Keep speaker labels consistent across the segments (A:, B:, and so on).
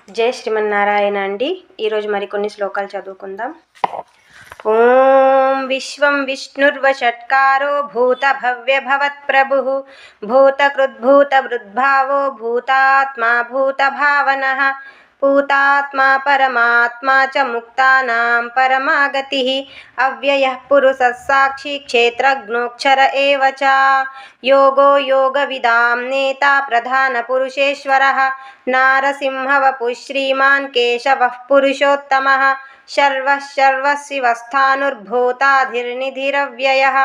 A: జై శ్రీమన్నారాయణ అండి. ఈరోజు మరికొన్ని శ్లోకాలు చదువుకుందాం. ఓం విశ్వం విష్ణుర్వషట్కారో భూత భవ్య భవత్ప్రభుః భూతకృద్భూత వృద్భావో భూతాత్మా భూత భావనః పూతాత్మా పరమాత్మా చ ముక్తానాం పరమాగతిః అవ్యయః పురుషः సాక్షి క్షేత్రజ్ఞోక్షర ఏవ చ యోగో యోగవిదాం నేతా ప్రధాన పురుషేశ్వరः నారసింహవపుః శ్రీమాన్ కేశవः పురుషోత్తమः శర్వః సర్వశివస్థానుర్భూతాధిర్నిధిరవ్యయः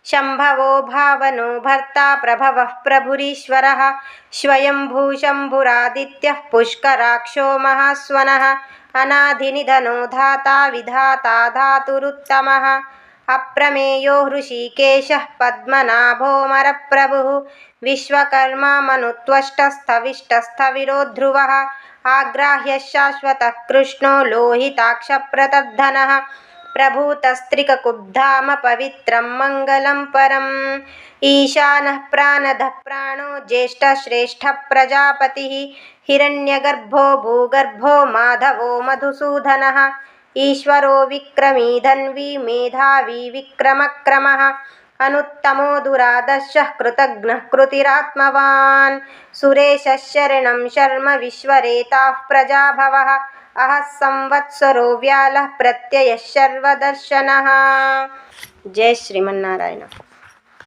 A: శంభవో భావనో భర్తా ప్రభవః ప్రభురీశ్వరः స్వయంభూ శంభురాదిత్యః పుష్కరాక్షో మహాస్వనः అనాదినిధనో ధాతా విధాతా ధాతురుత్తమः అప్రమేయో హృషీకేశః పద్మనాభోమరప్రభుః విశ్వకర్మా మనుత్వష్టస్థవిష్టస్థవిరో ధ్రువः ఆగ్రాహ్య శాశ్వతః కృష్ణో లోహితాక్షప్రతర్ధనः ప్రభూతస్త్రికకుబ్ధామ పవిత్రం మంగళం పరం ఈశానః ప్రాణదః ప్రాణో జ్యేష్ఠశ్రేష్ఠ ప్రజాపతిః హిరణ్యగర్భో భూగర్భో మాధవో మధుసూదనः ఈశ్వరో విక్రమీ ధన్వీ మేధావీ విక్రమక్రమः అనుత్తమో దురాదర్శః కృతజ్ఞః కృతిరాత్మవాన్ సురేశः శరణం శర్మ విశ్వరేతాః ప్రజాభవः అహః సంవత్సరో వ్యాలః ప్రత్యయః సర్వదర్శనः. జై శ్రీమన్నారాయణ.